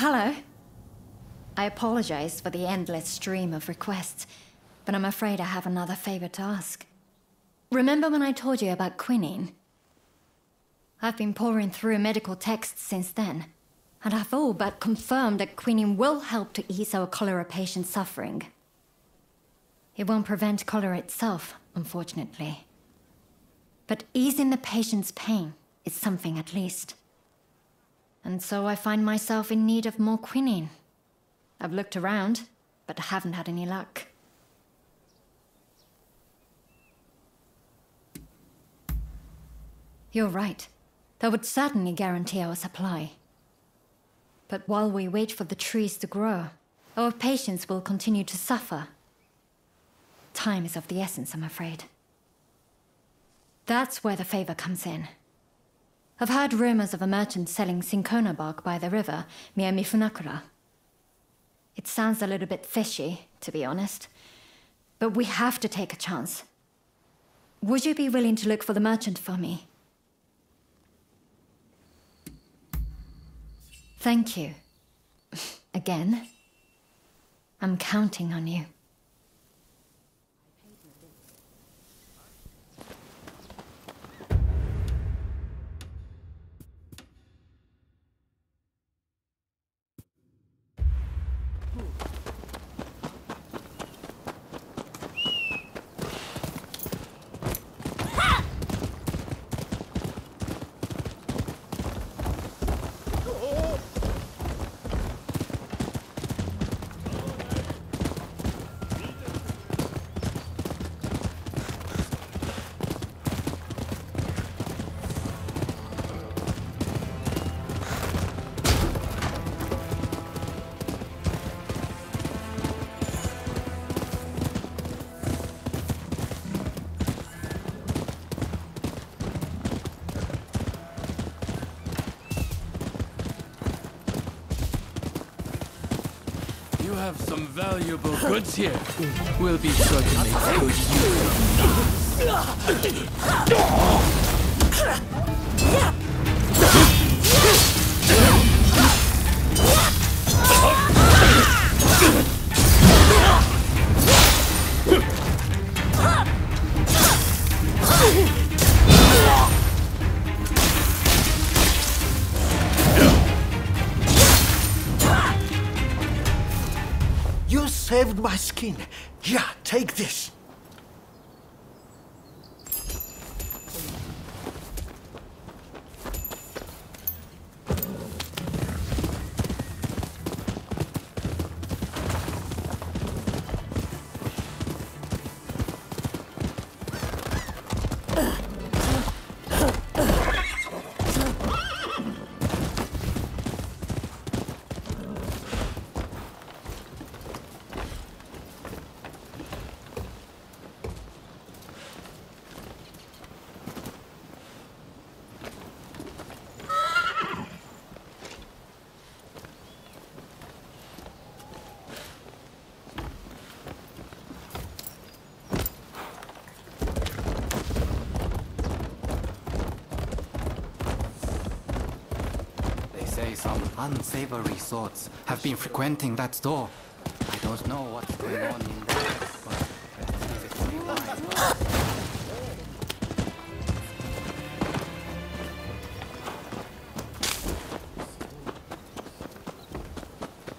Hello. I apologize for the endless stream of requests, but I'm afraid I have another favor to ask. Remember when I told you about quinine? I've been pouring through medical texts since then, and I've all but confirmed that quinine will help to ease our cholera patient's suffering. It won't prevent cholera itself, unfortunately. But easing the patient's pain is something at least. And so I find myself in need of more quinine. I've looked around, but haven't had any luck. You're right. That would certainly guarantee our supply. But while we wait for the trees to grow, our patients will continue to suffer. Time is of the essence, I'm afraid. That's where the favor comes in. I've heard rumors of a merchant selling cinchona bark by the river near Mifunakura. It sounds a little bit fishy, to be honest, but we have to take a chance. Would you be willing to look for the merchant for me? Thank you. Again. I'm counting on you. You have some valuable goods here. We'll be sure to make good use of You saved my skin. Yeah, take this. Some unsavory sorts have been frequenting that store. I don't know what's going on in there, but it's pretty wide.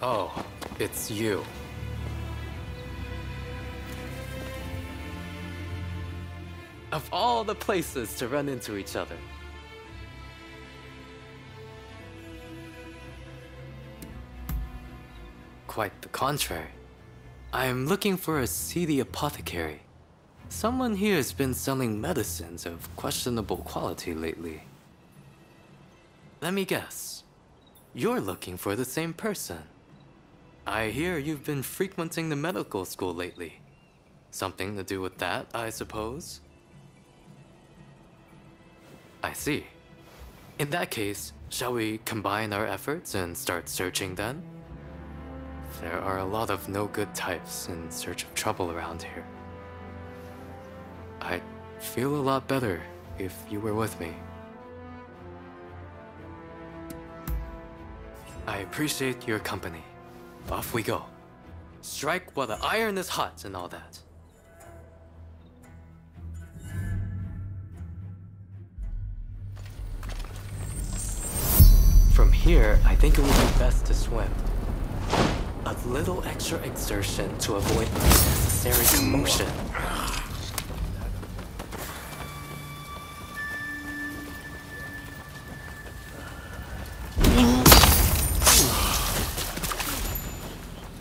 Oh, it's you. Of all the places to run into each other. Quite the contrary. I'm looking for a seedy apothecary. Someone here has been selling medicines of questionable quality lately. Let me guess. You're looking for the same person. I hear you've been frequenting the medical school lately. Something to do with that, I suppose? I see. In that case, shall we combine our efforts and start searching then? There are a lot of no-good types in search of trouble around here. I'd feel a lot better if you were with me. I appreciate your company. Off we go. Strike while the iron is hot and all that. From here, I think it would be best to swim. A little extra exertion to avoid unnecessary commotion.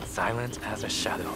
Silent as a shadow.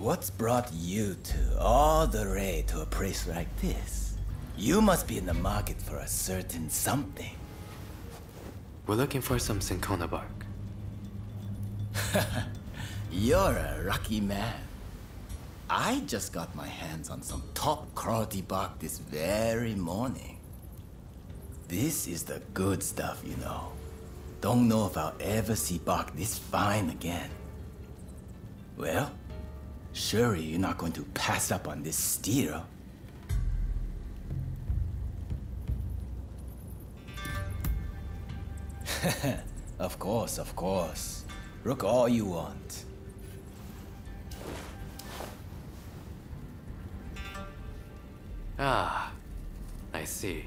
What's brought you two all the way to a place like this? You must be in the market for a certain something. We're looking for some cinchona bark. You're a lucky man. I just got my hands on some top quality bark this very morning. This is the good stuff, you know. Don't know if I'll ever see bark this fine again. Well, surely you're not going to pass up on this steel. Of course, of course. Look all you want. Ah, I see.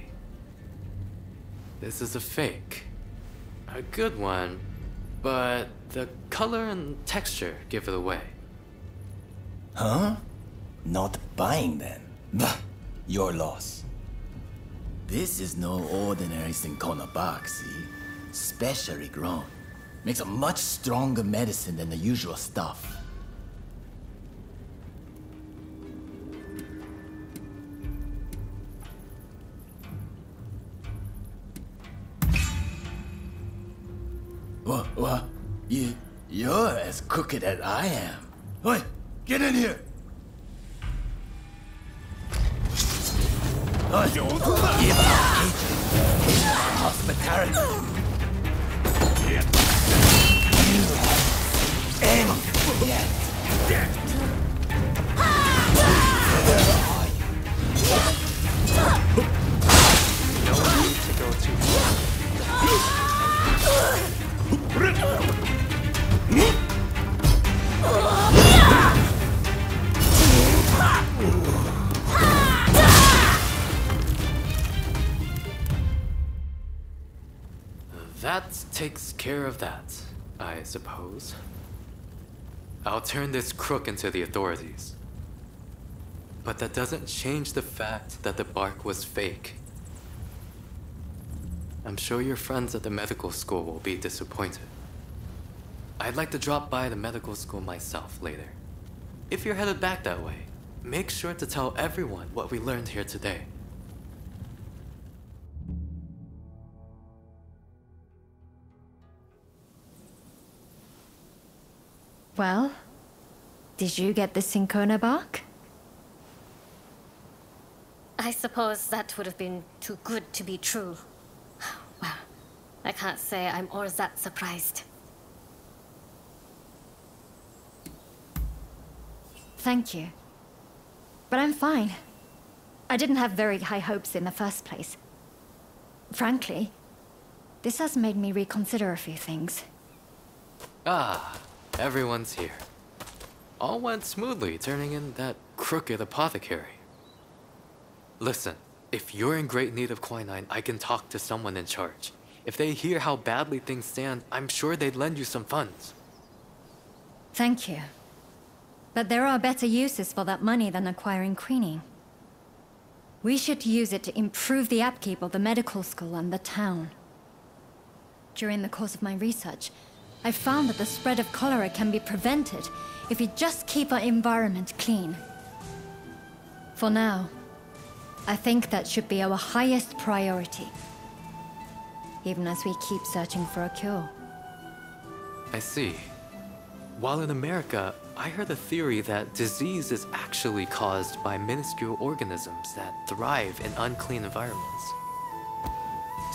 This is a fake. A good one, but the color and texture give it away. Huh? Not buying then? Bah, your loss. This is no ordinary cinchona bark, see? Specially grown. Makes a much stronger medicine than the usual stuff. What? You're as crooked as I am. Oi, get in here! Oi, give up hospitality. End yet. Where are you? No need to go too far. That takes care of that, I suppose. I'll turn this crook into the authorities. But that doesn't change the fact that the bark was fake. I'm sure your friends at the medical school will be disappointed. I'd like to drop by the medical school myself later. If you're headed back that way, make sure to tell everyone what we learned here today. Well, did you get the Cinchona bark? I suppose that would have been too good to be true. Well, I can't say I'm all that surprised. Thank you. But I'm fine. I didn't have very high hopes in the first place. Frankly, this has made me reconsider a few things. Ah, everyone's here. All went smoothly turning in that crooked apothecary. Listen, if you're in great need of quinine, I can talk to someone in charge. If they hear how badly things stand, I'm sure they'd lend you some funds. Thank you. But there are better uses for that money than acquiring quinine. We should use it to improve the upkeep of the medical school and the town. During the course of my research, I found that the spread of cholera can be prevented if we just keep our environment clean. For now, I think that should be our highest priority, even as we keep searching for a cure. I see. While in America, I heard a theory that disease is actually caused by minuscule organisms that thrive in unclean environments.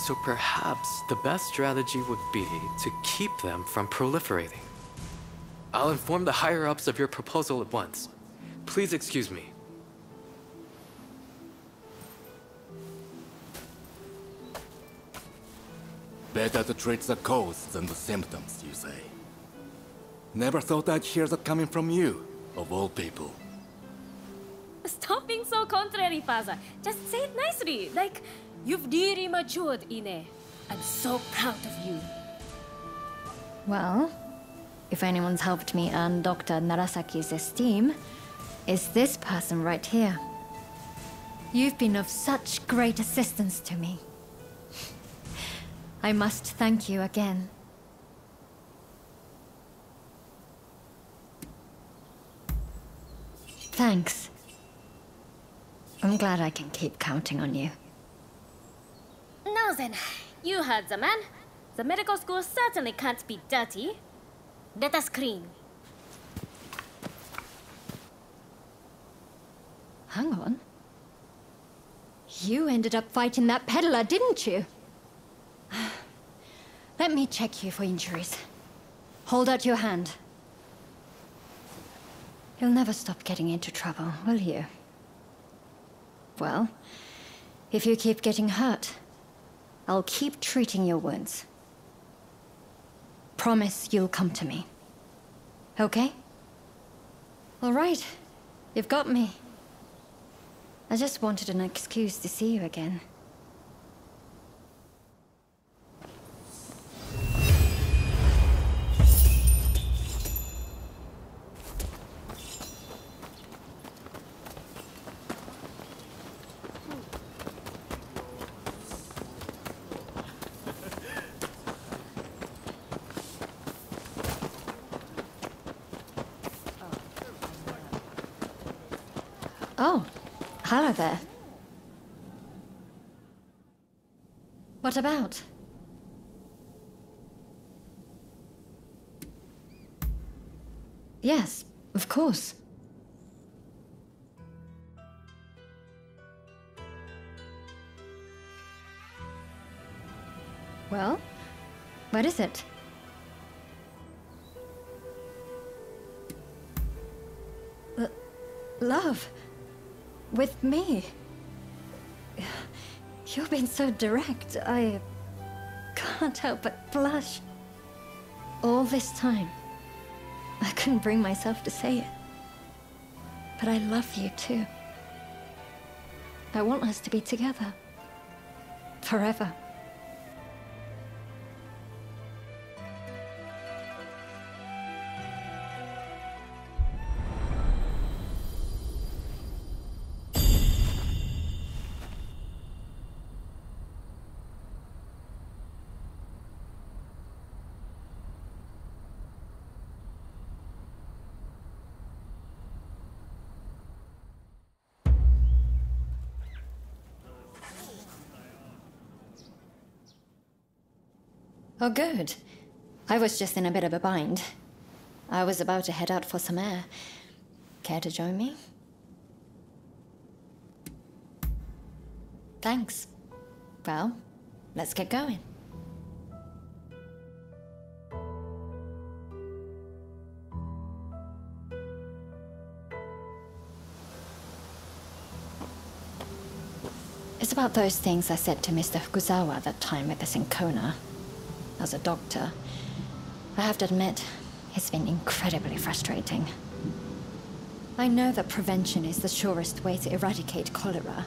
So perhaps the best strategy would be to keep them from proliferating. I'll inform the higher-ups of your proposal at once. Please excuse me. Better to treat the cause than the symptoms, you say. Never thought I'd hear that coming from you, of all people. Stop being so contrary, Father. Just say it nicely, like you've really matured, Ine. I'm so proud of you. Well, if anyone's helped me earn Dr. Narasaki's esteem, it's this person right here. You've been of such great assistance to me. I must thank you again. Thanks. I'm glad I can keep counting on you. Now then, you heard the man. The medical school certainly can't be dirty. Let us clean. Hang on. You ended up fighting that peddler, didn't you? Let me check you for injuries. Hold out your hand. You'll never stop getting into trouble, will you? Well, if you keep getting hurt, I'll keep treating your wounds. Promise you'll come to me. Okay? All right. You've got me. I just wanted an excuse to see you again. Oh, hello there. What about? Yes, of course. Well, what is it? Love. With me. You've been so direct, I can't help but blush. All this time, I couldn't bring myself to say it. But I love you too. I want us to be together. Forever. Oh, good. I was just in a bit of a bind. I was about to head out for some air. Care to join me? Thanks. Well, let's get going. It's about those things I said to Mr. Fukuzawa that time with us in Kona. As a doctor, I have to admit, it's been incredibly frustrating. I know that prevention is the surest way to eradicate cholera.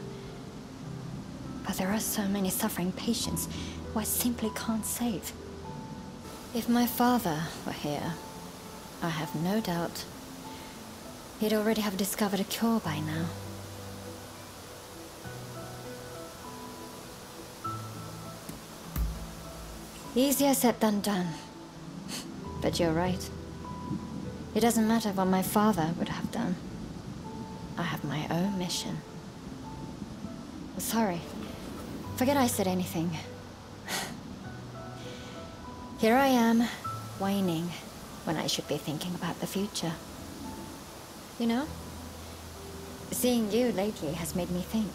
But there are so many suffering patients who I simply can't save. If my father were here, I have no doubt he'd already have discovered a cure by now. Easier said than done. But you're right. It doesn't matter what my father would have done. I have my own mission. Sorry. Forget I said anything. Here I am, whining, when I should be thinking about the future. You know? Seeing you lately has made me think.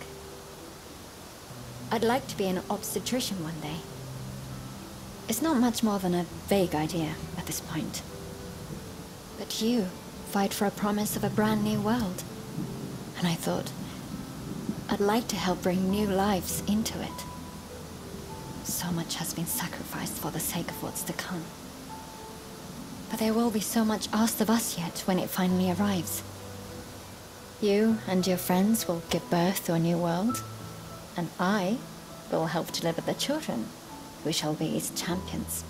I'd like to be an obstetrician one day. It's not much more than a vague idea at this point. But you fight for a promise of a brand new world. And I thought, I'd like to help bring new lives into it. So much has been sacrificed for the sake of what's to come. But there will be so much asked of us yet when it finally arrives. You and your friends will give birth to a new world, and I will help deliver the children, who shall be its champions.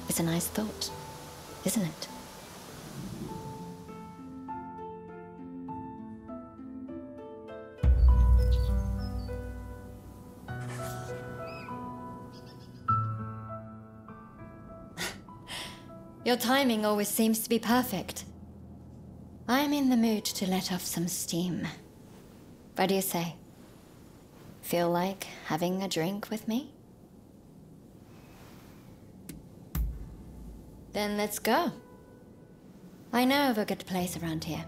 It's a nice thought, isn't it? Your timing always seems to be perfect. I'm in the mood to let off some steam. What do you say? Feel like having a drink with me? Then let's go. I know of a good place around here.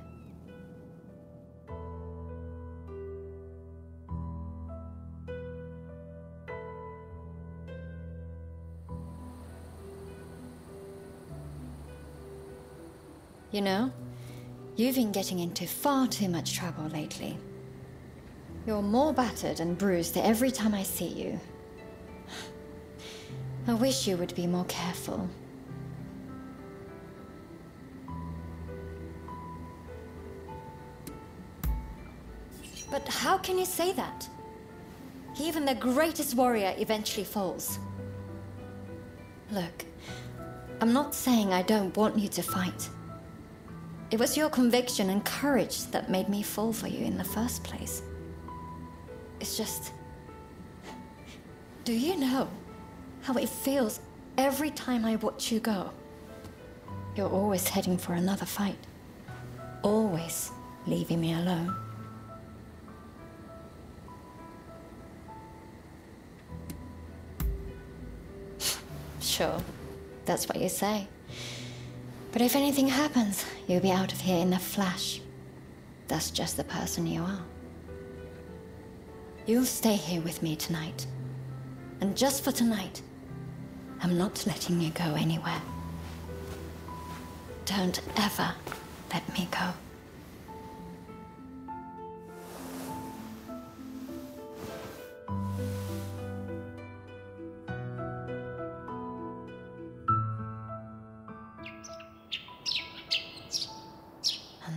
You know, you've been getting into far too much trouble lately. You're more battered and bruised every time I see you. I wish you would be more careful. But how can you say that? Even the greatest warrior eventually falls. Look, I'm not saying I don't want you to fight. It was your conviction and courage that made me fall for you in the first place. It's just... Do you know how it feels every time I watch you go? You're always heading for another fight. Always leaving me alone. Sure, that's what you say. But if anything happens, you'll be out of here in a flash. That's just the person you are. You'll stay here with me tonight. And just for tonight, I'm not letting you go anywhere. Don't ever let me go.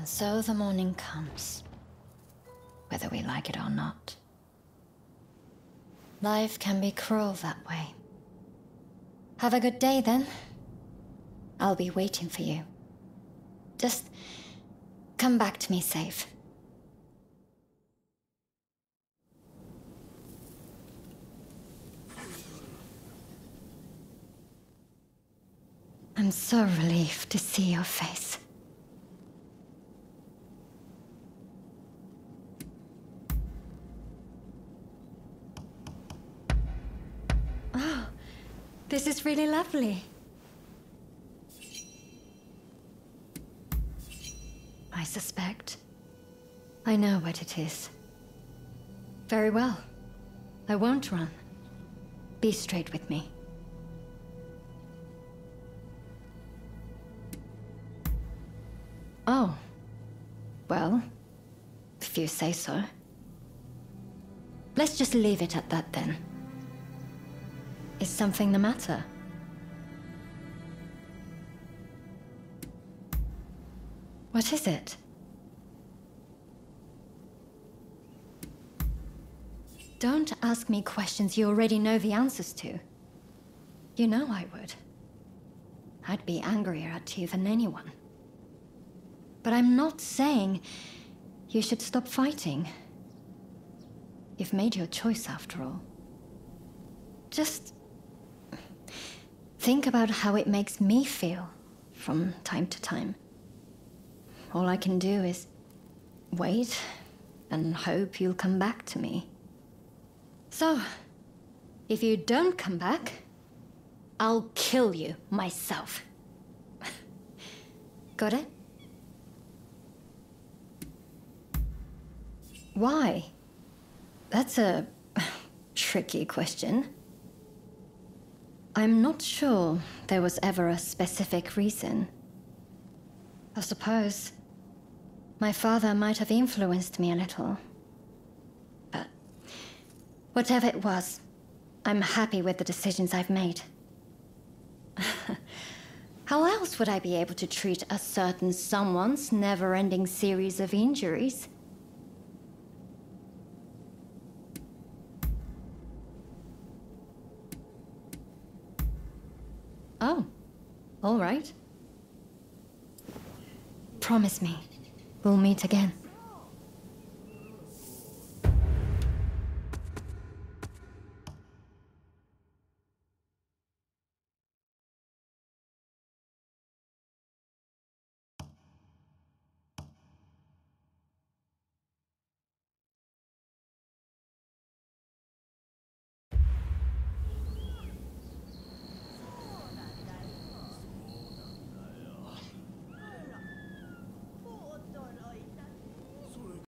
So the morning comes, whether we like it or not. Life can be cruel that way. Have a good day then. I'll be waiting for you. Just come back to me safe. I'm so relieved to see your face. This is really lovely. I suspect. I know what it is. Very well. I won't run. Be straight with me. Oh. Well, if you say so. Let's just leave it at that then. Is something the matter? What is it? Don't ask me questions you already know the answers to. You know I would. I'd be angrier at you than anyone. But I'm not saying you should stop fighting. You've made your choice after all. Just think about how it makes me feel from time to time. All I can do is wait and hope you'll come back to me. So, if you don't come back, I'll kill you myself. Got it? Why? That's a tricky question. I'm not sure there was ever a specific reason. I suppose my father might have influenced me a little. But whatever it was, I'm happy with the decisions I've made. How else would I be able to treat a certain someone's never-ending series of injuries? Oh, all right. Promise me, we'll meet again.